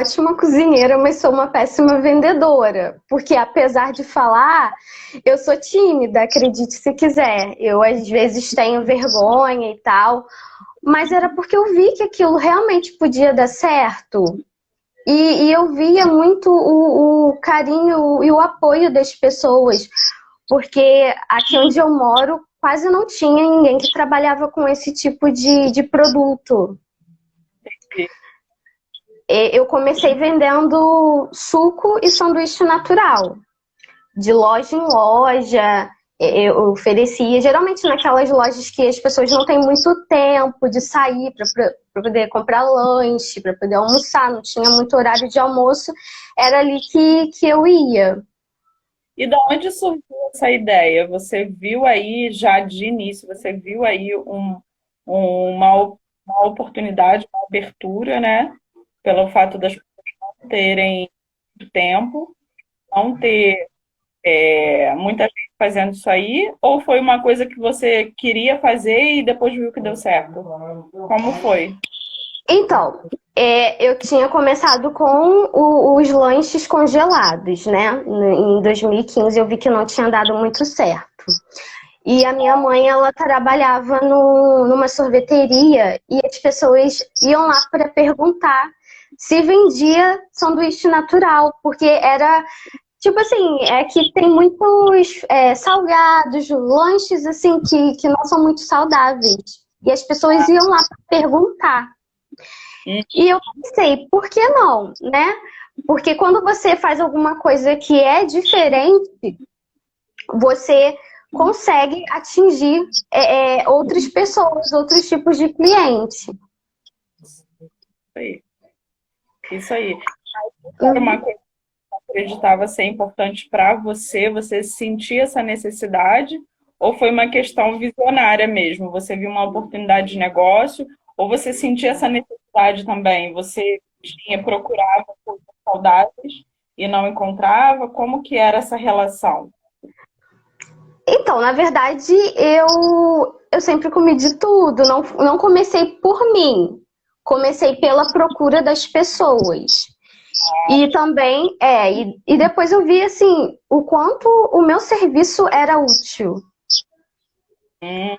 ótima cozinheira, mas sou uma péssima vendedora. Porque apesar de falar, eu sou tímida, acredite se quiser. Eu às vezes tenho vergonha e tal. Mas era porque eu vi que aquilo realmente podia dar certo. E eu via muito o carinho e o apoio das pessoas. Porque aqui onde eu moro, quase não tinha ninguém que trabalhava com esse tipo de produto. Eu comecei vendendo suco e sanduíche natural. De loja em loja, eu oferecia, geralmente naquelas lojas que as pessoas não têm muito tempo de sair para poder comprar lanche, para poder almoçar, não tinha muito horário de almoço, era ali que eu ia. E da onde surgiu essa ideia? Você viu aí, já de início, você viu aí uma oportunidade, uma abertura, né? Pelo fato das pessoas não terem muito tempo, não ter muita gente fazendo isso aí, ou foi uma coisa que você queria fazer e depois viu que deu certo? Como foi? Então, eu tinha começado com os lanches congelados, né? Em 2015 eu vi que não tinha dado muito certo. E a minha mãe, ela trabalhava numa sorveteria e as pessoas iam lá para perguntar se vendia sanduíche natural, porque era, tipo assim, é que tem muitos salgados, lanches assim que não são muito saudáveis. E as pessoas iam lá para perguntar. E eu pensei, por que não, né? Porque quando você faz alguma coisa que é diferente, você consegue atingir outras pessoas, outros tipos de cliente. Isso aí. Isso aí. Era uma coisa que você acreditava ser importante para você, você sentia essa necessidade, ou foi uma questão visionária mesmo? Você viu uma oportunidade de negócio, ou você sentia essa necessidade também? Você procurava coisas saudáveis e não encontrava? Como que era essa relação? Então, na verdade, eu sempre comi de tudo, não comecei por mim, comecei pela procura das pessoas. E também, e depois eu vi, assim, o quanto o meu serviço era útil, Hum,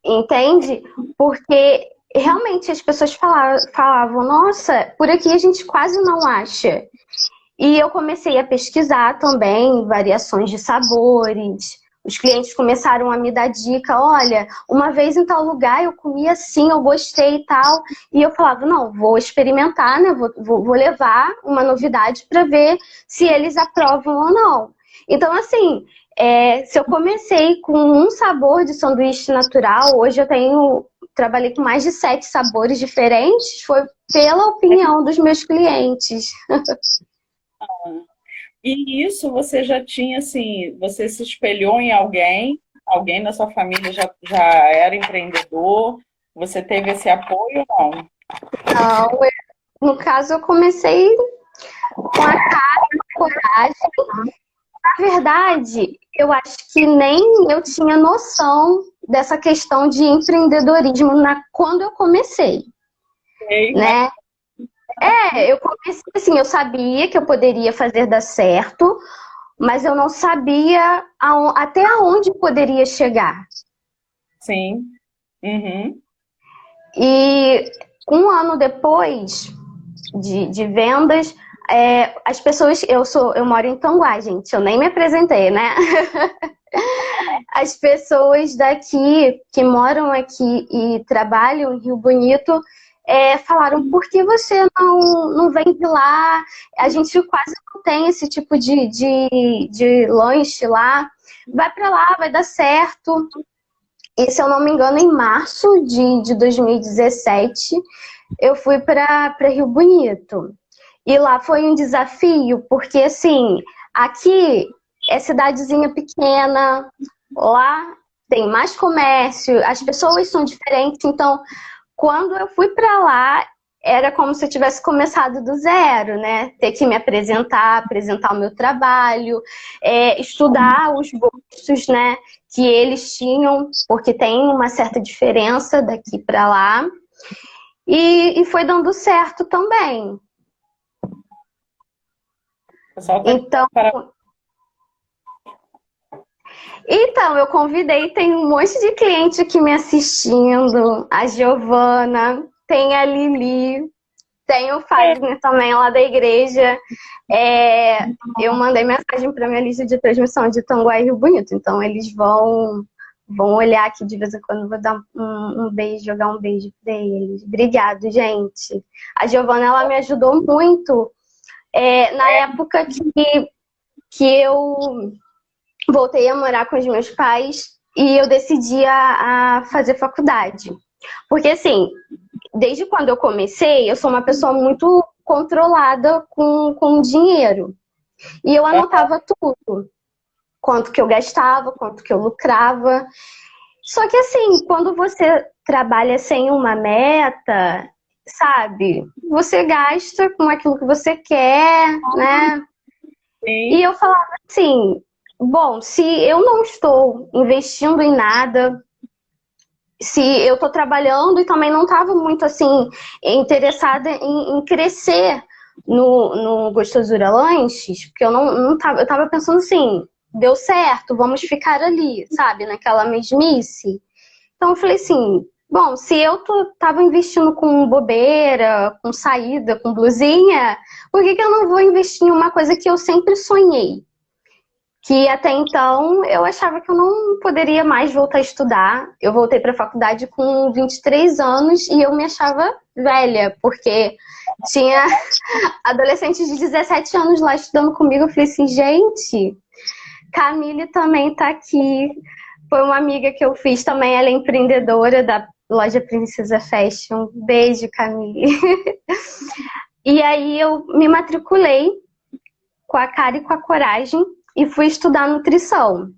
entende? Porque realmente as pessoas falavam, nossa, por aqui a gente quase não acha. E eu comecei a pesquisar também variações de sabores. Os clientes começaram a me dar dica, olha, uma vez em tal lugar eu comi assim, eu gostei e tal. E eu falava, não, vou experimentar, né? Vou levar uma novidade para ver se eles aprovam ou não. Então, assim, se eu comecei com um sabor de sanduíche natural, hoje trabalhei com mais de 7 sabores diferentes, foi pela opinião dos meus clientes. E isso você já tinha, assim, você se espelhou em alguém, alguém da sua família já era empreendedor, você teve esse apoio ou não? Não, no caso, eu comecei com a cara, a coragem. Na verdade, eu acho que nem eu tinha noção dessa questão de empreendedorismo quando eu comecei, Sei, mas né? Eu comecei assim, eu sabia que eu poderia fazer dar certo, mas eu não sabia até onde poderia chegar. sim. Uhum. E um ano depois de vendas, as pessoas. Eu moro em Tanguá, gente, eu nem me apresentei, né? As pessoas daqui, que moram aqui e trabalham em Rio Bonito, falaram, por que você não vem de lá? A gente quase não tem esse tipo de lanche lá. Vai para lá, vai dar certo. E se eu não me engano, em março de 2017, eu fui para Rio Bonito. E lá foi um desafio, porque assim, aqui é cidadezinha pequena, lá tem mais comércio, as pessoas são diferentes, então quando eu fui para lá, era como se eu tivesse começado do zero, né? Ter que me apresentar o meu trabalho, estudar os gostos, né, que eles tinham, porque tem uma certa diferença daqui para lá. E foi dando certo também. O pessoal tá Então, para... então, eu convidei, tem um monte de cliente aqui me assistindo, a Giovana, tem a Lili, tem o Fagner também lá da igreja. Eu mandei mensagem para minha lista de transmissão de Tanguá e Rio Bonito, então eles vão olhar aqui de vez em quando, vou dar um beijo, jogar um beijo para eles. Obrigado, gente. A Giovana, ela me ajudou muito na época que eu voltei a morar com os meus pais e eu decidi a fazer faculdade. Porque, assim, desde quando eu comecei, eu sou uma pessoa muito controlada com dinheiro. E eu anotava tudo. Quanto que eu gastava, quanto que eu lucrava. Só que, assim, quando você trabalha sem uma meta, sabe? Você gasta com aquilo que você quer, né? Sim. E eu falava assim, bom, se eu não estou investindo em nada, se eu estou trabalhando e também não estava muito assim interessada em crescer no Gostosura Lanches, porque eu estava pensando assim, deu certo, vamos ficar ali, sabe, naquela mesmice. Então eu falei assim, bom, se eu tava investindo com bobeira, com saída, com blusinha, por que eu não vou investir em uma coisa que eu sempre sonhei? Que até então eu achava que eu não poderia mais voltar a estudar. Eu voltei para a faculdade com 23 anos e eu me achava velha, porque tinha adolescentes de 17 anos lá estudando comigo. Eu falei assim, gente, Camille também tá aqui. Foi uma amiga que eu fiz também, ela é empreendedora da loja Princesa Fashion. Beijo, Camille. E aí eu me matriculei com a cara e com a coragem e fui estudar nutrição.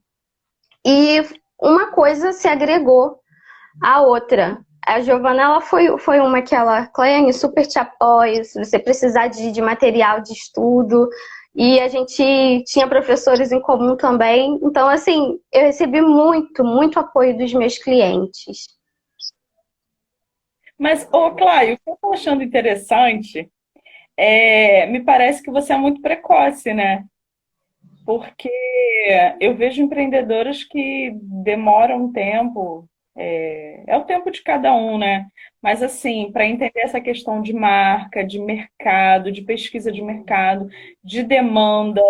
E uma coisa se agregou à outra. A Giovana, ela foi uma que ela, Claiane, super te apoia, se você precisar de material de estudo. E a gente tinha professores em comum também. Então, assim, eu recebi muito, muito apoio dos meus clientes. Mas, Cláudio, o que eu estou achando interessante me parece que você é muito precoce, né? Porque eu vejo empreendedoras que demoram um tempo, é o tempo de cada um, né? Mas assim, para entender essa questão de marca, de mercado, de pesquisa de mercado, de demanda,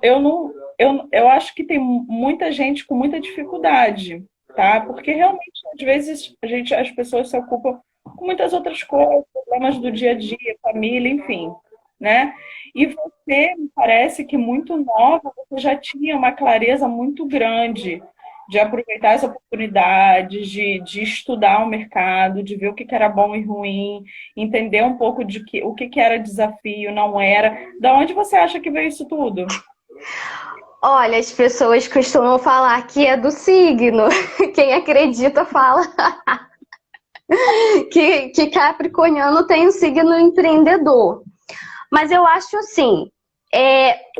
eu não, eu acho que tem muita gente com muita dificuldade, tá? Porque realmente, às vezes, as pessoas se ocupam com muitas outras coisas, problemas do dia a dia, família, enfim, né? E você, me parece que muito nova, você já tinha uma clareza muito grande de aproveitar as oportunidades, de estudar o mercado, de ver o que era bom e ruim, entender um pouco o que era desafio, não era. Da onde você acha que veio isso tudo? Olha, as pessoas costumam falar que é do signo. Quem acredita fala que capricorniano tem um signo empreendedor. Mas eu acho assim,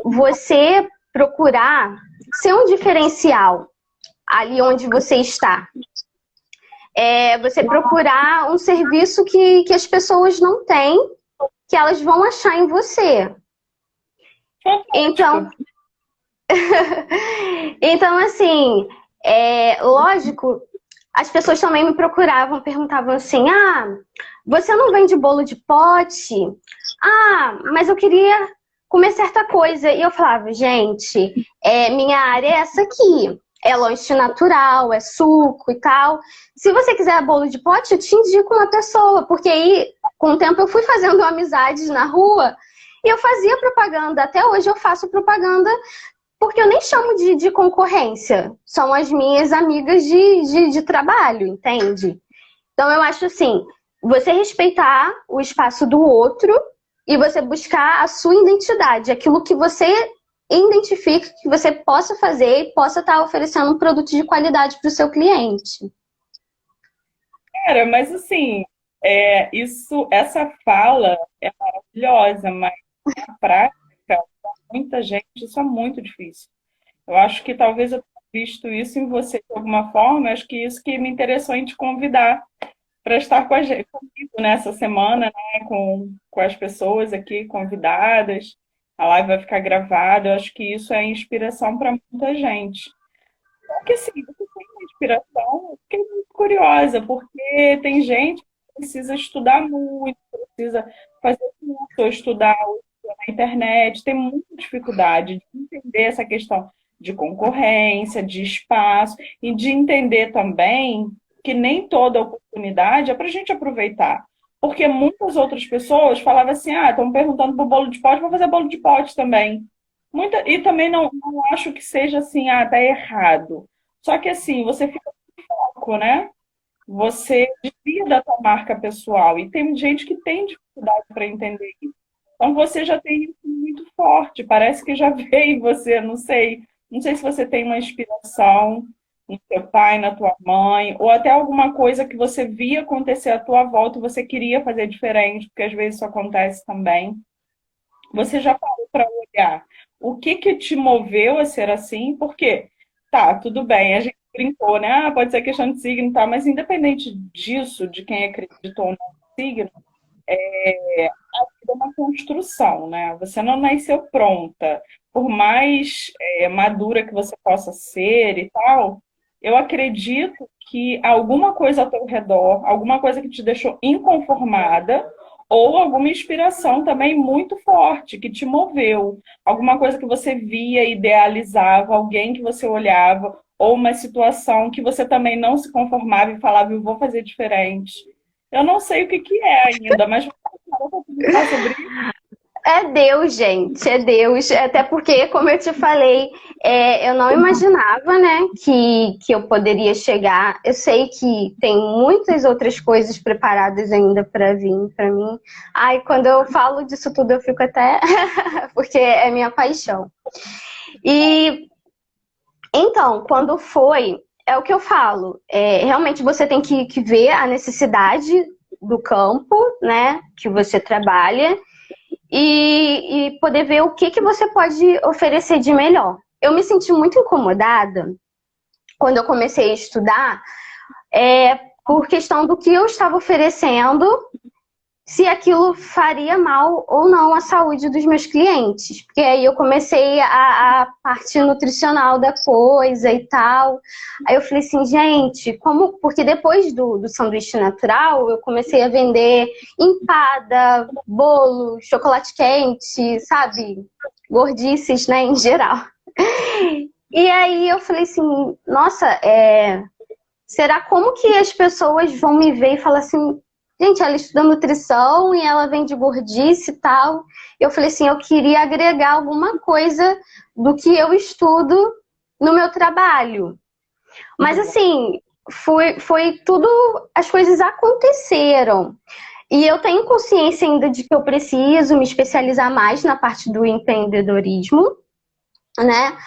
você procurar ser um diferencial ali onde você está. Você procurar um serviço que as pessoas não têm, que elas vão achar em você. Então, então assim, lógico, as pessoas também me procuravam, perguntavam assim, você não vende bolo de pote? Mas eu queria comer certa coisa. E eu falava, gente, minha área é essa aqui. É lanche natural, é suco e tal. Se você quiser bolo de pote, eu te indico uma pessoa. Porque aí, com o tempo, eu fui fazendo amizades na rua e eu fazia propaganda. Até hoje eu faço propaganda porque eu nem chamo de concorrência. São as minhas amigas de trabalho, entende? Então eu acho assim, você respeitar o espaço do outro e você buscar a sua identidade, aquilo que você identifica que você possa fazer e possa estar oferecendo um produto de qualidade para o seu cliente. Cara, mas assim, essa fala é maravilhosa, mas na prática, para muita gente, isso é muito difícil. Eu acho que talvez eu tenha visto isso em você de alguma forma, acho que isso que me interessou em te convidar para estar com a gente, comigo nessa semana, né, com as pessoas aqui convidadas. a live vai ficar gravada. Eu acho que isso é inspiração para muita gente. Porque assim, você tem uma inspiração, eu fiquei muito curiosa, porque tem gente que precisa estudar muito, precisa fazer curso, ou estudar na internet, tem muita dificuldade de entender essa questão de concorrência, de espaço, e de entender também que nem toda oportunidade é para a gente aproveitar. Porque muitas outras pessoas falavam assim, ah, estão perguntando para o bolo de pote, vou fazer bolo de pote também. E também não acho que seja assim, ah, tá errado. Só que assim, você fica com foco, né? Você desvia da tua marca pessoal. E tem gente que tem dificuldade para entender isso. Então você já tem isso muito forte. Parece que já veio em você, não sei. Não sei se você tem uma inspiração no teu pai, na tua mãe, ou até alguma coisa que você via acontecer à tua volta e você queria fazer diferente, porque às vezes isso acontece também. Você já parou para olhar o que que te moveu a ser assim? Porque, tá, tudo bem, a gente brincou, né? Ah, pode ser questão de signo, tá, mas independente disso, de quem acreditou ou não no signo, a vida é uma construção, né? Você não nasceu pronta. Por mais madura que você possa ser e tal, eu acredito que alguma coisa ao teu redor, alguma coisa que te deixou inconformada, ou alguma inspiração também muito forte que te moveu, alguma coisa que você via, idealizava, alguém que você olhava, ou uma situação que você também não se conformava e falava, eu vou fazer diferente. Eu não sei o que que é ainda, mas vamos falar sobre isso. É Deus, gente, é Deus. Até porque, como eu te falei, eu não imaginava, né, que eu poderia chegar. Eu sei que tem muitas outras coisas preparadas ainda para vir para mim. Ai, quando eu falo disso tudo, eu fico até. porque é minha paixão. E então, quando foi, é o que eu falo. Realmente você tem que ver a necessidade do campo, né, que você trabalha e poder ver o que você pode oferecer de melhor. Eu me senti muito incomodada quando eu comecei a estudar, por questão do que eu estava oferecendo, se aquilo faria mal ou não à saúde dos meus clientes. Porque aí eu comecei a parte nutricional da coisa e tal. Aí eu falei assim, gente, como... Porque depois do sanduíche natural, eu comecei a vender empada, bolo, chocolate quente, sabe? Gordices, né, em geral. E aí eu falei assim, nossa, será como que as pessoas vão me ver e falar assim, gente, ela estuda nutrição e ela vende gordice e tal. Eu falei assim, eu queria agregar alguma coisa do que eu estudo no meu trabalho. Mas assim, foi tudo, as coisas aconteceram. E eu tenho consciência ainda de que eu preciso me especializar mais na parte do empreendedorismo, né?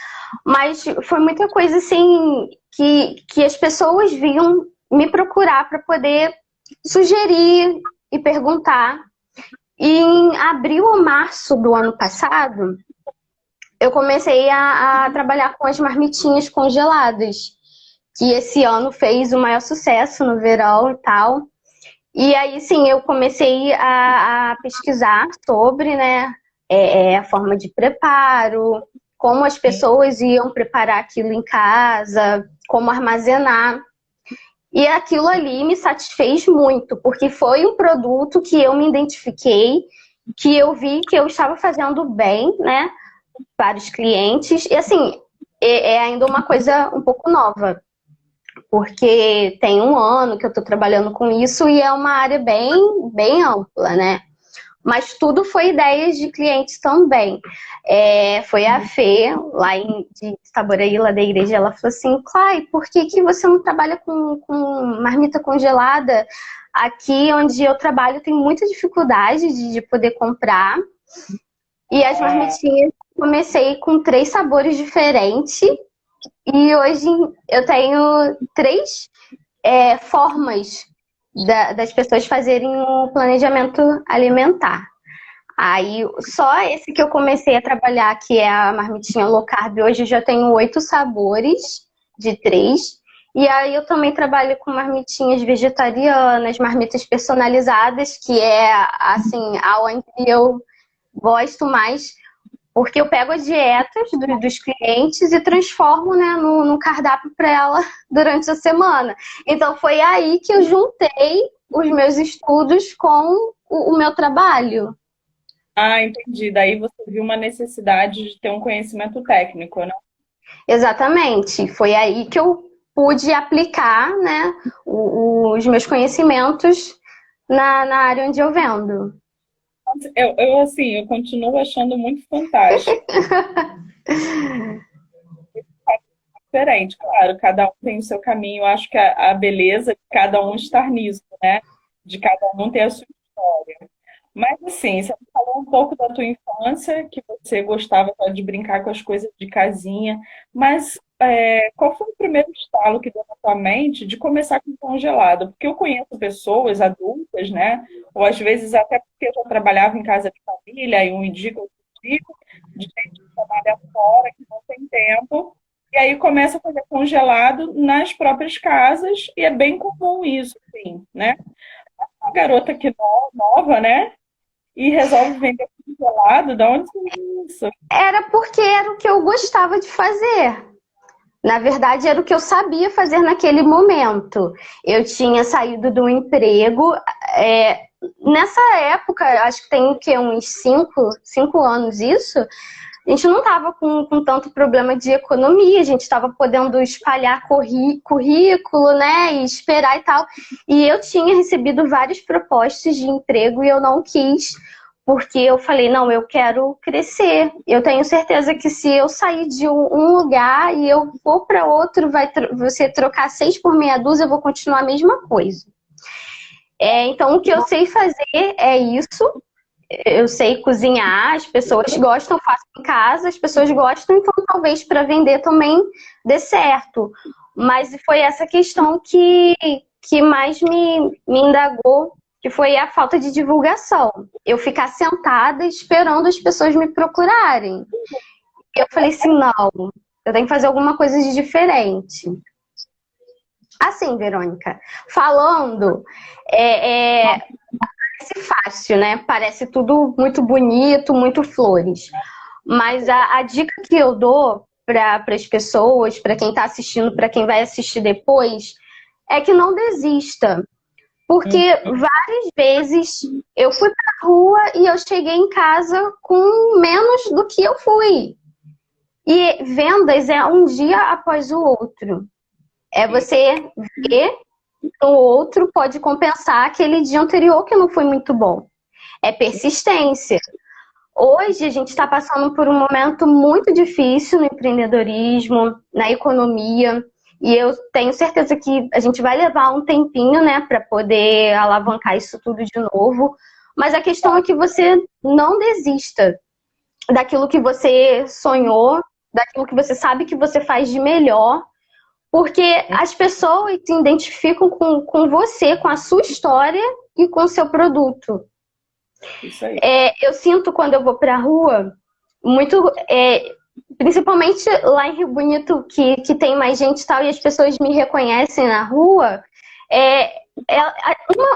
Mas foi muita coisa assim que as pessoas vinham me procurar para poder sugerir e perguntar. E em abril ou março do ano passado, eu comecei a trabalhar com as marmitinhas congeladas, que esse ano fez o maior sucesso no verão e tal. E aí, sim, eu comecei a pesquisar sobre, né, a forma de preparo, como as pessoas iam preparar aquilo em casa, como armazenar. E aquilo ali me satisfez muito, porque foi um produto que eu me identifiquei, que eu vi que eu estava fazendo bem, né, para os clientes. E assim, é ainda uma coisa um pouco nova, porque tem um ano que eu estou trabalhando com isso e é uma área bem, bem ampla, né? Mas tudo foi ideias de clientes também. Foi a Fê, lá de Itaboraí, lá da igreja, ela falou assim, Clay, por que você não trabalha com marmita congelada? Aqui onde eu trabalho tem muita dificuldade de poder comprar. E as marmitinhas, comecei com 3 sabores diferentes. E hoje eu tenho 3 formas das pessoas fazerem um planejamento alimentar. Aí, só esse que eu comecei a trabalhar, que é a marmitinha low carb, hoje eu já tenho 8 sabores de 3. E aí eu também trabalho com marmitinhas vegetarianas, marmitas personalizadas, que é, assim, aonde eu gosto mais, Porque eu pego as dietas dos clientes e transformo, né, no cardápio para ela durante a semana. Então foi aí que eu juntei os meus estudos com o meu trabalho. Ah, entendi. Daí você viu uma necessidade de ter um conhecimento técnico, né? Exatamente. Foi aí que eu pude aplicar, né, os meus conhecimentos na área onde eu vendo. Assim, eu continuo achando muito fantástico. Diferente, claro, cada um tem o seu caminho. Eu acho que a beleza de cada um estar nisso, né? De cada um ter a sua história. Mas assim, você falou um pouco da tua infância, que você gostava só de brincar com as coisas de casinha, mas qual foi o primeiro estalo que deu na tua mente de começar com congelado? Porque eu conheço pessoas adultas, né? Ou às vezes até porque eu já trabalhava em casa de família, e um indica, outro indica, de gente que trabalha fora, que não tem tempo, e aí começa a fazer congelado nas próprias casas, e é bem comum isso, assim, né? Uma garota que nova, né? E resolve vender congelado? Da onde surgiu isso? Era porque era o que eu gostava de fazer. Na verdade, era o que eu sabia fazer naquele momento. Eu tinha saído do emprego. Nessa época, acho que tem o quê? Uns 5 anos isso. A gente não estava com tanto problema de economia, a gente estava podendo espalhar currículo, né, e esperar e tal. E eu tinha recebido várias propostas de emprego e eu não quis, porque eu falei, não, eu quero crescer. Eu tenho certeza que se eu sair de um lugar e eu for para outro, você trocar 6 por meia dúzia, eu vou continuar a mesma coisa. Então, o que eu sei fazer é isso. Eu sei cozinhar, as pessoas gostam, faço em casa, as pessoas gostam, então talvez para vender também dê certo. Mas foi essa questão que mais me indagou, que foi a falta de divulgação. Eu ficar sentada esperando as pessoas me procurarem. Eu falei assim, não, eu tenho que fazer alguma coisa de diferente. Assim, Verônica, falando, parece fácil, né? Parece tudo muito bonito, muito flores. Mas a dica que eu dou para as pessoas, para quem está assistindo, para quem vai assistir depois, é que não desista. Porque várias vezes eu fui para a rua e eu cheguei em casa com menos do que eu fui. E vendas é um dia após o outro. É você ver que o outro pode compensar aquele dia anterior que não foi muito bom. É persistência. Hoje a gente está passando por um momento muito difícil no empreendedorismo, na economia, e eu tenho certeza que a gente vai levar um tempinho, né, para poder alavancar isso tudo de novo. Mas a questão é que você não desista daquilo que você sonhou, daquilo que você sabe que você faz de melhor, porque as pessoas se identificam com você, com a sua história e com o seu produto. Isso aí. Eu sinto quando eu vou pra rua, muito, principalmente lá em Rio Bonito, que tem mais gente e tal, e as pessoas me reconhecem na rua,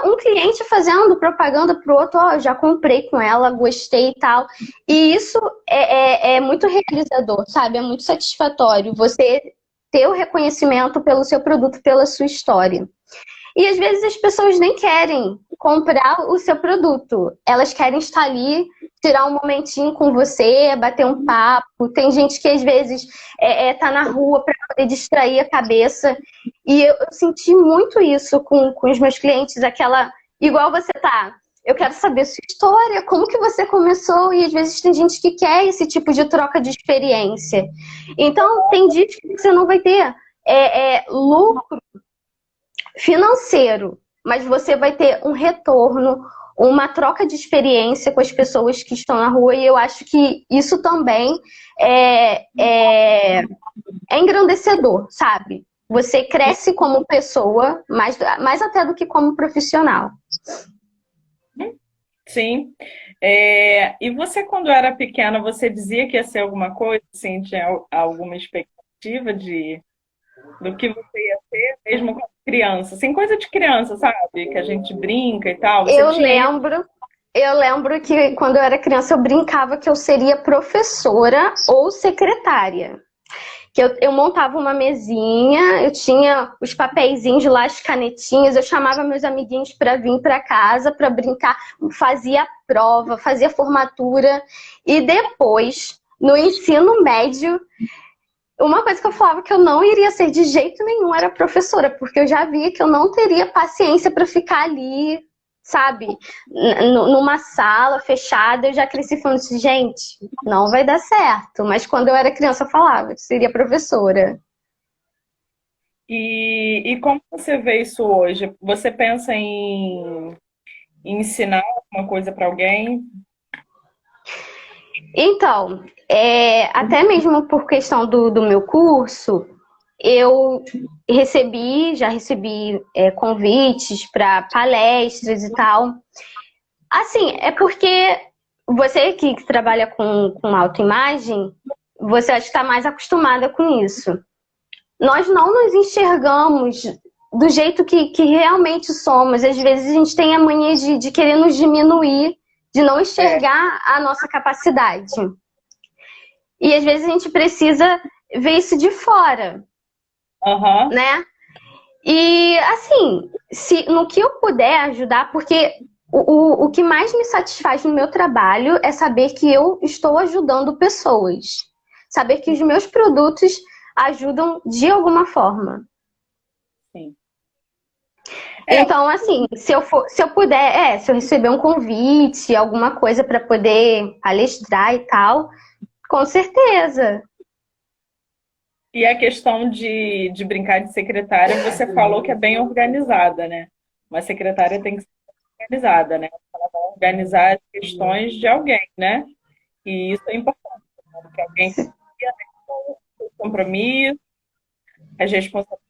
um cliente fazendo propaganda pro outro, eu já comprei com ela, gostei e tal. E isso é muito realizador, sabe? É muito satisfatório você ter o reconhecimento pelo seu produto, pela sua história. E às vezes as pessoas nem querem comprar o seu produto. Elas querem estar ali, tirar um momentinho com você, bater um papo. Tem gente que às vezes tá na rua para poder distrair a cabeça. E eu senti muito isso com os meus clientes, igual você tá. Eu quero saber sua história, como que você começou, e às vezes tem gente que quer esse tipo de troca de experiência. Então, tem dias que você não vai ter lucro financeiro, mas você vai ter um retorno, uma troca de experiência com as pessoas que estão na rua, e eu acho que isso também é engrandecedor, sabe? Você cresce como pessoa, mais até do que como profissional. Sim. E você, quando era pequena, você dizia que ia ser alguma coisa? Assim, tinha alguma expectativa do que você ia ser, mesmo quando criança? Assim, coisa de criança, sabe? Que a gente brinca e tal. Você Eu tinha isso? lembro Eu lembro que quando eu era criança eu brincava que eu seria professora ou secretária. Que eu montava uma mesinha, eu tinha os papeizinhos lá, as canetinhas, eu chamava meus amiguinhos para vir para casa para brincar, fazia prova, fazia formatura. E depois, no ensino médio, uma coisa que eu falava que eu não iria ser de jeito nenhum era professora, porque eu já via que eu não teria paciência para ficar ali, sabe, numa sala fechada. Eu já cresci falando assim, gente, não vai dar certo. Mas quando eu era criança eu falava que seria professora. E como você vê isso hoje? Você pensa em ensinar alguma coisa para alguém? Então, até mesmo por questão do meu curso, eu já recebi convites para palestras e tal. Assim, é porque você que trabalha com autoimagem, você acho que está mais acostumada com isso. Nós não nos enxergamos do jeito que realmente somos. Às vezes a gente tem a mania de querer nos diminuir, de não enxergar a nossa capacidade. E às vezes a gente precisa ver isso de fora, né? E assim, no que eu puder ajudar, porque o que mais me satisfaz no meu trabalho é saber que eu estou ajudando pessoas. Saber que os meus produtos ajudam de alguma forma. Sim. Então, assim, se eu puder, se eu receber um convite, alguma coisa para poder palestrar e tal, com certeza. E a questão de brincar de secretária, você falou que é bem organizada, né? Uma secretária tem que ser organizada, né? Ela vai organizar as questões de alguém, né? E isso é importante, né? Porque alguém confia, né, com os compromissos, as responsabilidades,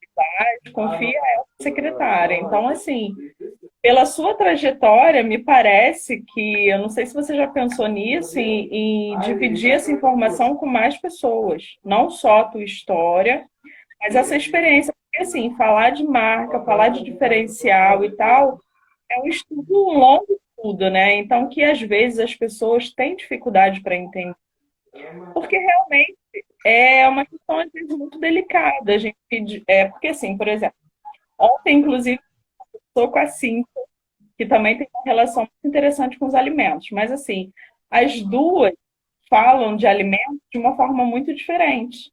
confia essa secretária. Então, assim, pela sua trajetória, me parece que, eu não sei se você já pensou nisso, em dividir essa informação com mais pessoas. Não só a tua história, mas essa experiência. Porque, assim, falar de marca, falar de diferencial e tal, é um estudo, um longo estudo, né? Então, que às vezes as pessoas têm dificuldade para entender. Porque realmente é uma questão, às vezes, muito delicada. A gente, porque, assim, por exemplo, ontem, inclusive, estou com a Cintia, que também tem uma relação muito interessante com os alimentos. Mas, assim, as duas falam de alimentos de uma forma muito diferente.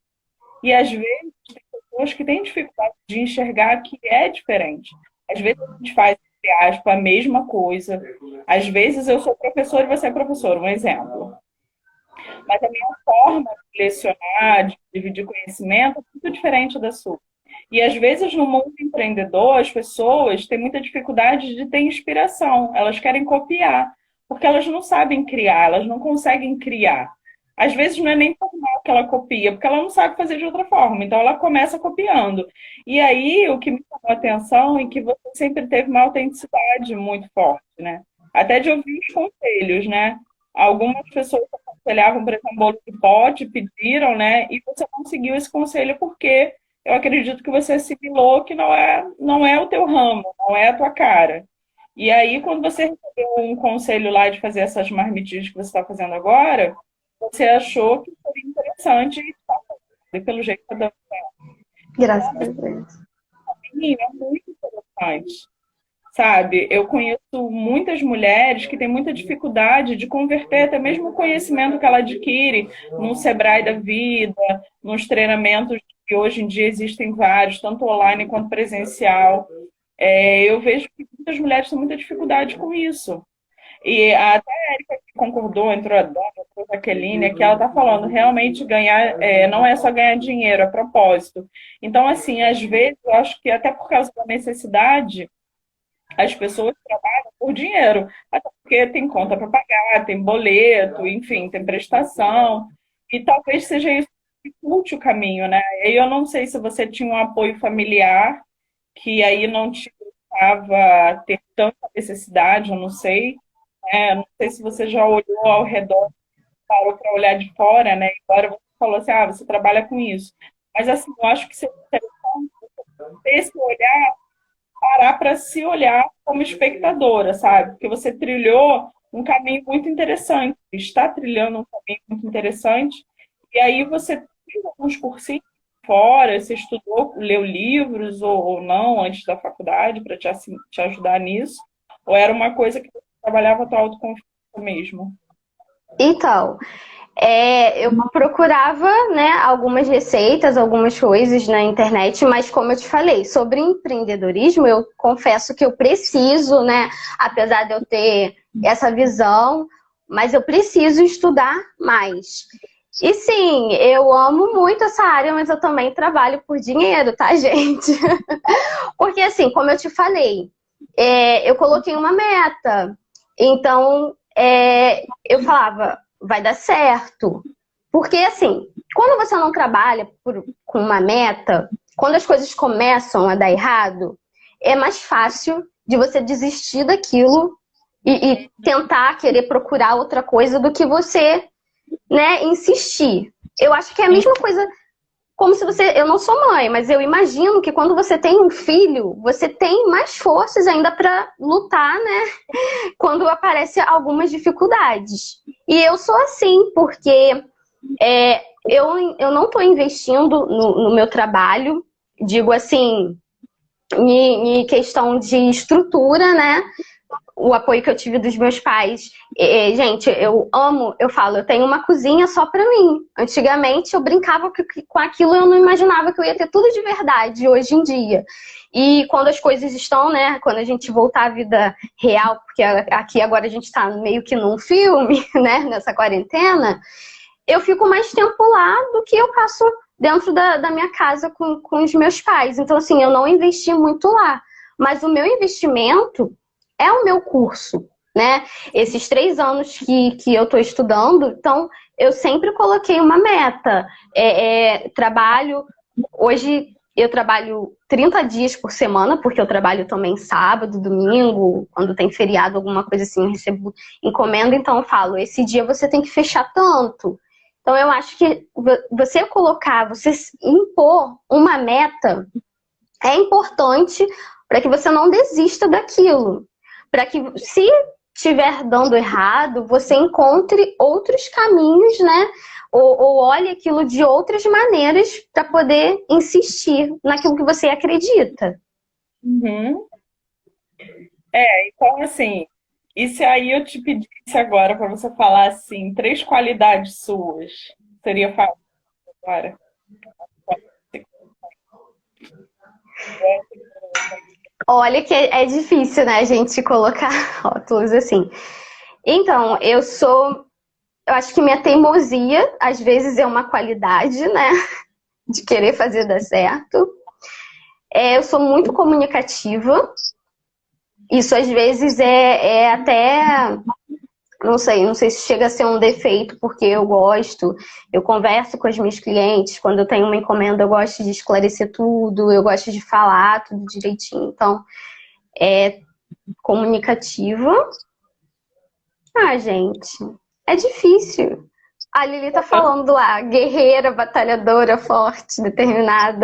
E, às vezes, tem pessoas que têm dificuldade de enxergar que é diferente. Às vezes, a gente faz, entre aspas, a mesma coisa. Às vezes, eu sou professor e você é professor, um exemplo. Mas a minha forma de lecionar, de dividir conhecimento, é muito diferente da sua. E às vezes no mundo empreendedor, as pessoas têm muita dificuldade de ter inspiração. Elas querem copiar, porque elas não sabem criar, elas não conseguem criar. Às vezes não é nem por mal que ela copia, porque ela não sabe fazer de outra forma. Então ela começa copiando. E aí o que me chamou a atenção é que você sempre teve uma autenticidade muito forte, né? Até de ouvir os conselhos, né? Algumas pessoas aconselhavam, por exemplo, bolo de pote, pediram, né? E você conseguiu esse conselho porque eu acredito que você assimilou que não é o teu ramo, não é a tua cara. E aí, quando você recebeu um conselho lá de fazer essas marmitinhas que você está fazendo agora, você achou que seria interessante e está fazendo, e pelo jeito está dando certo. Graças a Deus. É muito interessante. Sabe, eu conheço muitas mulheres que têm muita dificuldade de converter até mesmo o conhecimento que ela adquire no Sebrae da vida, nos treinamentos que hoje em dia existem vários, tanto online quanto presencial. Eu vejo que muitas mulheres têm muita dificuldade com isso. E até a Erika que concordou, entrou a Dona, entrou a Jaqueline, que ela está falando, realmente ganhar, não é só ganhar dinheiro, é propósito. Então, assim, às vezes, eu acho que até por causa da necessidade, as pessoas trabalham por dinheiro, até porque tem conta para pagar, tem boleto, enfim, tem prestação, e talvez seja isso que dificulte o caminho, né? E eu não sei se você tinha um apoio familiar, que aí não te deixava ter tanta necessidade, eu não sei, né? Não sei se você já olhou ao redor, parou para olhar de fora, né? Agora você falou assim, você trabalha com isso. Mas assim, eu acho que seria interessante ter esse olhar, parar para se olhar como espectadora, sabe? Porque você trilhou um caminho muito interessante, está trilhando um caminho muito interessante. E aí você fez alguns cursinhos fora, você estudou, leu livros ou não antes da faculdade para te ajudar nisso? Ou era uma coisa que você trabalhava a tua autoconfiança mesmo? Então, eu procurava, né, algumas receitas, algumas coisas na internet, mas como eu te falei, sobre empreendedorismo, eu confesso que eu preciso, né, apesar de eu ter essa visão, mas eu preciso estudar mais. E sim, eu amo muito essa área, mas eu também trabalho por dinheiro, tá, gente? Porque assim, como eu te falei, eu coloquei uma meta. Então, eu falava, vai dar certo. Porque assim, quando você não trabalha com uma meta, quando as coisas começam a dar errado, é mais fácil de você desistir daquilo e tentar querer procurar outra coisa do que você, né, insistir. Eu acho que é a mesma coisa, como se você... Eu não sou mãe, mas eu imagino que quando você tem um filho, você tem mais forças ainda para lutar, né? Quando aparecem algumas dificuldades. E eu sou assim, porque eu não estou investindo no meu trabalho, digo assim, em questão de estrutura, né? O apoio que eu tive dos meus pais. Gente, eu amo, eu falo, eu tenho uma cozinha só pra mim. Antigamente eu brincava com aquilo, eu não imaginava que eu ia ter tudo de verdade hoje em dia. E quando as coisas estão, né, quando a gente voltar à vida real, porque aqui agora a gente tá meio que num filme, né, nessa quarentena, eu fico mais tempo lá do que eu passo dentro da minha casa com os meus pais. Então, assim, eu não investi muito lá. Mas o meu investimento é o meu curso, né? Esses 3 anos que eu estou estudando, então eu sempre coloquei uma meta. Trabalho, hoje eu trabalho 30 dias por semana, porque eu trabalho também sábado, domingo, quando tem feriado, alguma coisa assim, eu recebo encomenda, então eu falo, esse dia você tem que fechar tanto. Então eu acho que você colocar, você impor uma meta é importante para que você não desista daquilo. Para que, se estiver dando errado, você encontre outros caminhos, né? Ou olhe aquilo de outras maneiras para poder insistir naquilo que você acredita. Uhum. Então, assim, e se aí eu te pedisse agora para você falar assim, três qualidades suas, seria fácil agora? Olha que é difícil, né, a gente colocar rótulos assim. Então, eu acho que minha teimosia, às vezes, é uma qualidade, né, de querer fazer dar certo. Eu sou muito comunicativa. Isso, às vezes, é até... não sei se chega a ser um defeito, porque eu converso com as minhas clientes, quando eu tenho uma encomenda, eu gosto de esclarecer tudo, eu gosto de falar tudo direitinho. Então, comunicativa. Ah, gente, é difícil. A Lili tá falando lá, guerreira, batalhadora, forte, determinada.